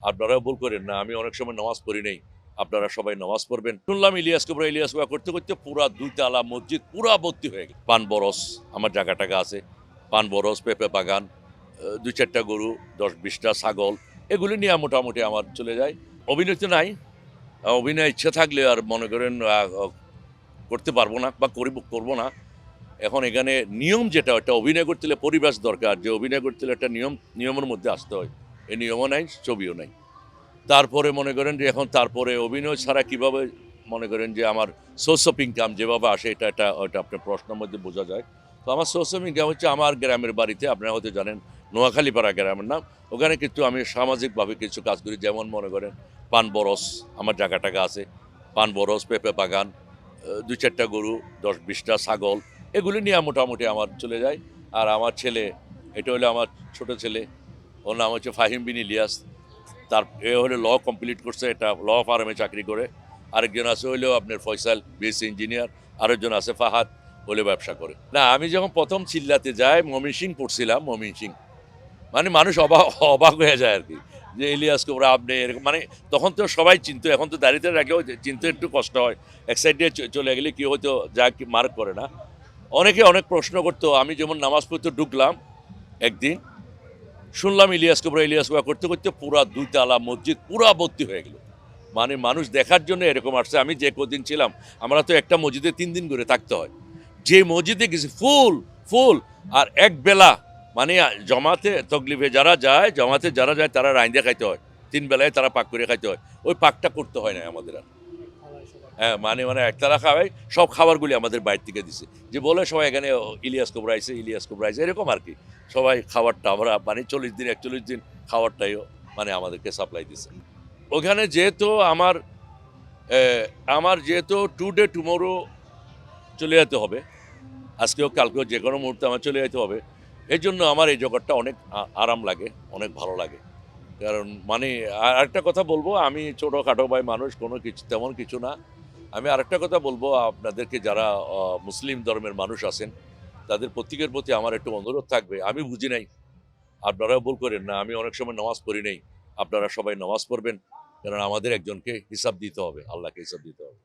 আপনারাও ভুল করেন না। আমি অনেক সময় নামাজ পড়ি নাই। আপনারা সবাই নামাজ পড়বেন। শুনলাম ইলিয়াস কোবরা করতে, করতে পুরা ২ তালা মসজিদ পুরা ভর্তি হয়ে গেল। পান বরজ আমার জায়গা-টাগা আছে। পান বরজ, পেঁপে বাগান, ২-৪ টা গরু, ১০-২০ টা ছাগল। এগুলি নিয়ে মোটামুটি আমার চলে যায়। অভিনয় তো নাই। অভিনয়ের ইচ্ছা থাকলে আর মনে করেন করতে পারব না বা করব না। এখন এখানে নিয়ম যেটা ওটা অভিনয় করতে হলে পরিবেশ দরকার। যে অভিনয় করতে হলে একটা নিয়মের মধ্যে আসতে হয়। এই নিয়মও নাই, ছবিও নাই। তারপরে মনে করেন যে এখন তারপরে অভিনয় ছাড়া কিভাবে মনে করেন যে আমার সোর্স অফ ইনকাম যেভাবে আসে এটা ওটা আপনার প্রশ্নের মধ্যে বোঝা যায়। তো আমার সোর্স অফ ইনকাম হচ্ছে আমার গ্রামের বাড়িতে, আপনারা হয়তো জানেন নোয়াখালীপাড়া গ্রামের নাম। ওখানে কিন্তু আমি সামাজিকভাবে কিছু কাজ করি। যেমন মনে করেন পান বরজ আমার জায়গা-টাগা আছে। পান বরজ, পেঁপে বাগান, ২-৪ টা গরু, ১০-২০ টা ছাগল। এগুলি নিয়ে মোটামুটি আমার চলে যায়। আর আমার ছেলে, এটা হলো আমার ছোট ছেলে। ওর নাম হচ্ছে ফাহিম বিন ইলিয়াস। তার এ হলে ল কমপ্লিট করছে, এটা ল ফার্মে চাকরি করে। আরেকজন আছে হইলেও আপনার ফয়সাল বিএসসি ইঞ্জিনিয়ার। আরেকজন আছে ফাহাদ, হলে ব্যবসা করে। না, আমি যখন প্রথম চিল্লাতে যাই ময়মনসিংহ পড়ছিলাম, ময়মনসিংহ। মানে মানুষ অবাক হয়ে যায় আরকি। যে ইলিয়াস কোবরা আপনি এরকম মানে তখন তো সবাই চিনতো। এখন তো দাঁড়িয়ে রাখলেও চিনতে একটু কষ্ট হয়। এক সাইড দিয়ে চলে গেলে কেউ হয়তো যা মার্ক করে না। অনেকে অনেক প্রশ্ন করতো। আমি যেমন নামাজ পড়তে ঢুকলাম একদিন, শুনলাম ইলিয়াস কোবরা করতে, করতে পুরা ২ তালা মসজিদ পুরা ভর্তি হয়ে গেল। মানে মানুষ দেখার জন্য এরকম আসছে। আমি যে কদিন ছিলাম, আমরা তো একটা মসজিদে ৩ দিন করে থাকতে হয়। যে মসজিদে গেছি ফুল। আর একবেলা মানে জমাতে তকলিফে যারা যায় তারা রাইন্দা খাইতে হয়। ৩ বেলায় তারা পাক করে খাইতে হয়। ওই পাকটা করতে হয় না আমাদের আর। হ্যাঁ, মানে একতারা খাওয়াই, সব খাবারগুলি আমাদের বাইরে থেকে দিছে। যে বলে সবাই এখানে ইলিয়াস কোবরা আইছে এরকম আরকি। সবাই খাবারটা আমরা মানে ৪০ দিন ৪১ দিন খাবারটাইও মানে আমাদেরকে সাপ্লাই দিছে। ওখানে যেহেতু আমার যেহেতু টুডে টুমরো চলে যেতে হবে। আজকেও কালকেও যেকোনো মুহূর্তে আমার চলে যেতে হবে। এজন্য আমার এই জগৎটা অনেক আরাম লাগে, অনেক ভালো লাগে। কারণ মানে আরেকটা কথা বলবো, আমি ছোটখাটো ভাই মানুষ, কোনো কিছু তেমন কিছু না। আমি আরেকটা কথা বলবো আপনাদেরকে, যারা মুসলিম ধর্মের মানুষ আছেন, তাদের প্রত্যেকের প্রতি আমার একটু অনুরোধ থাকবে। আমি বুঝি নাই, আপনারাও ভুল করেন না। আমি অনেক সময় নামাজ পড়ি নাই। আপনারা সবাই নামাজ পড়বেন। কারণ আমাদের একজনকে হিসাব দিতে হবে, আল্লাহকে হিসাব দিতে হবে।